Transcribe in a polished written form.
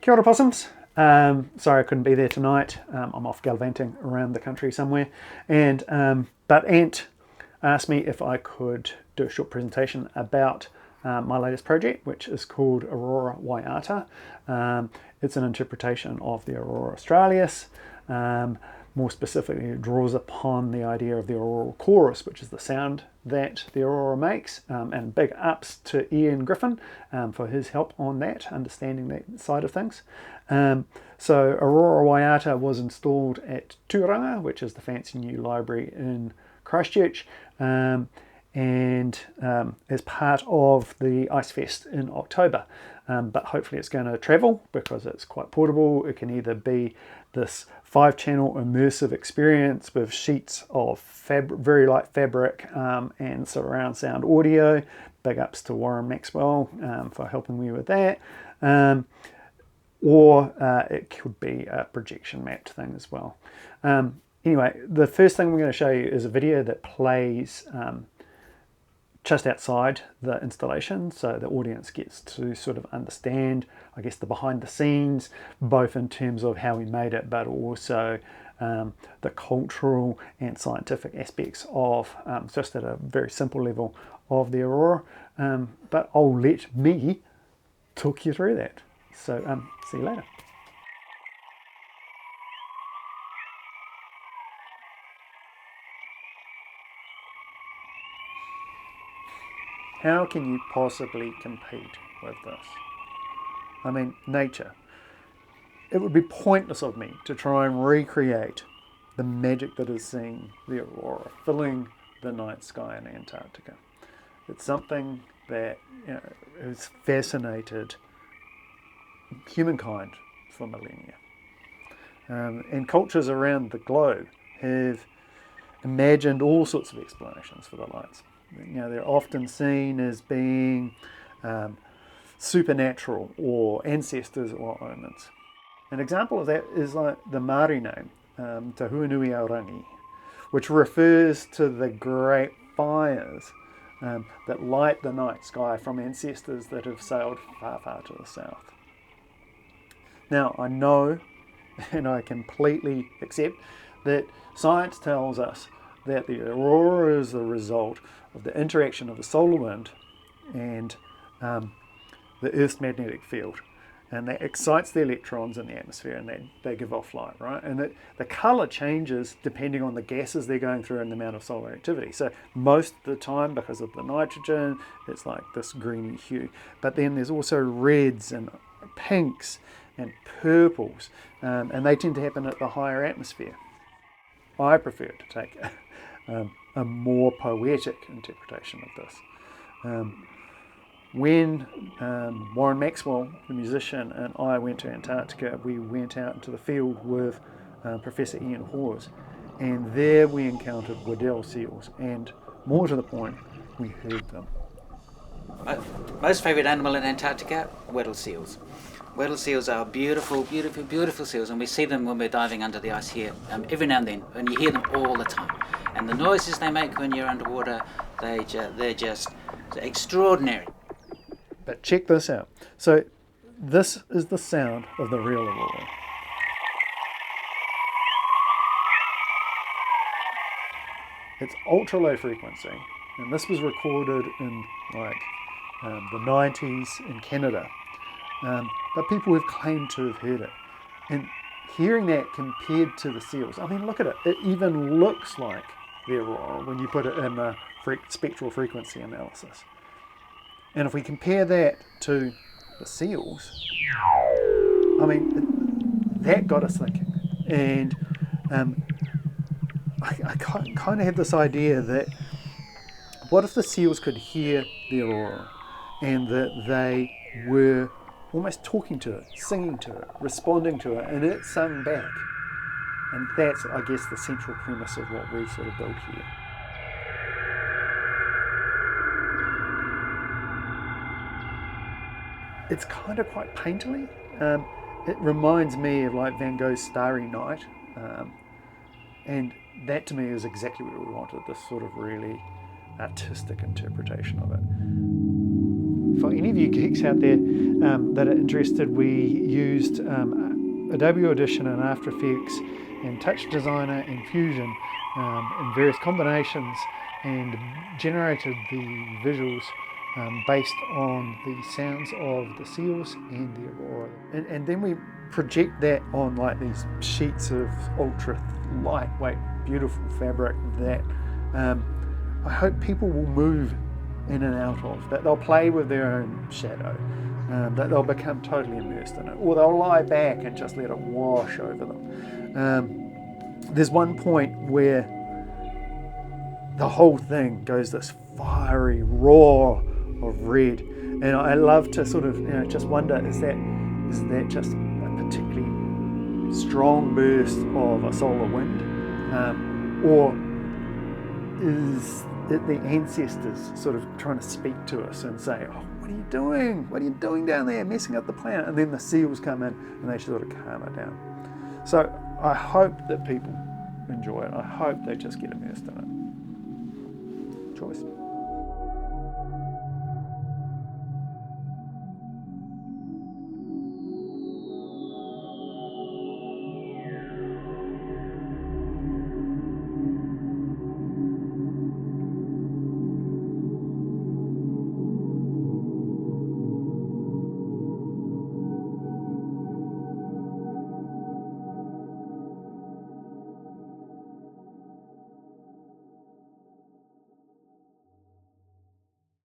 Kia ora possums. Sorry I couldn't be there tonight. I'm off gallivanting around the country somewhere. But Ant asked me if I could do a short presentation about my latest project, which is called Aurora Waiata. It's an interpretation of the Aurora Australis. More specifically, it draws upon the idea of the auroral chorus, which is the sound that the aurora makes, and big ups to Ian Griffin for his help on that, understanding that side of things. So Aurora Waiata was installed at Turanga, which is the fancy new library in Christchurch, and as part of the Icefest in October. But hopefully it's going to travel because it's quite portable. It can either be this 5-channel immersive experience with sheets of very light fabric and surround sound audio. Big ups to Warren Maxwell for helping me with that. Or it could be a projection mapped thing as well. Anyway, the first thing we're going to show you is a video that plays just outside the installation, so the audience gets to sort of understand, I guess, the behind the scenes, both in terms of how we made it, but also the cultural and scientific aspects of, just at a very simple level, of the Aurora. But I'll let me talk you through that. So see you later. How can you possibly compete with this? I mean, nature. It would be pointless of me to try and recreate the magic that is seeing the aurora, filling the night sky in Antarctica. It's something that has fascinated humankind for millennia. And cultures around the globe have imagined all sorts of explanations for the lights. They're often seen as being supernatural or ancestors or omens. An example of that is like the Māori name, Te Huanui Aorangi, which refers to the great fires that light the night sky from ancestors that have sailed far, far to the south. Now, I know and I completely accept that science tells us that the aurora is the result of the interaction of the solar wind and the Earth's magnetic field. And that excites the electrons in the atmosphere and they give off light, right? And the colour changes depending on the gases they're going through and the amount of solar activity. So most of the time, because of the nitrogen, it's like this greeny hue. But then there's also reds and pinks and purples, and they tend to happen at the higher atmosphere. I prefer to take a more poetic interpretation of this. When Warren Maxwell, the musician, and I went to Antarctica, we went out into the field with Professor Ian Hawes, and there we encountered Waddell seals, and more to the point, we heard them. My most favourite animal in Antarctica, Weddell seals. Weddell seals are beautiful, beautiful, beautiful seals, and we see them when we're diving under the ice here every now and then, and you hear them all the time. And the noises they make when you're underwater, they're just extraordinary. But check this out. So this is the sound of the real aurora. It's ultra low frequency, and this was recorded in the 90s in Canada. But people have claimed to have heard it. And hearing that compared to the seals, I mean, look at it. It even looks like the aurora when you put it in a spectral frequency analysis. And if we compare that to the seals, I mean, that got us thinking. And I kind of have this idea that what if the seals could hear the aurora and that they were almost talking to it, singing to it, responding to it, and it sung back. And that's, I guess, the central premise of what we've sort of built here. It's kind of quite painterly. It reminds me of like Van Gogh's Starry Night. And that to me is exactly what we wanted, this sort of really artistic interpretation of it. For any of you geeks out there that are interested, we used Adobe Audition and After Effects and Touch Designer and Fusion in various combinations, and generated the visuals based on the sounds of the seals and the Aurora. And then we project that on like these sheets of ultra lightweight, beautiful fabric that I hope people will move in and out of, that they'll play with their own shadow, that they'll become totally immersed in it, or they'll lie back and just let it wash over them. There's one point where the whole thing goes this fiery roar of red, and I love to sort of just wonder, is that just a particularly strong burst of a solar wind, or is it the ancestors sort of trying to speak to us and say, oh, what are you doing? What are you doing down there, messing up the planet? And then the seals come in and they sort of calm it down. So I hope that people enjoy it. I hope they just get immersed in it. Choice.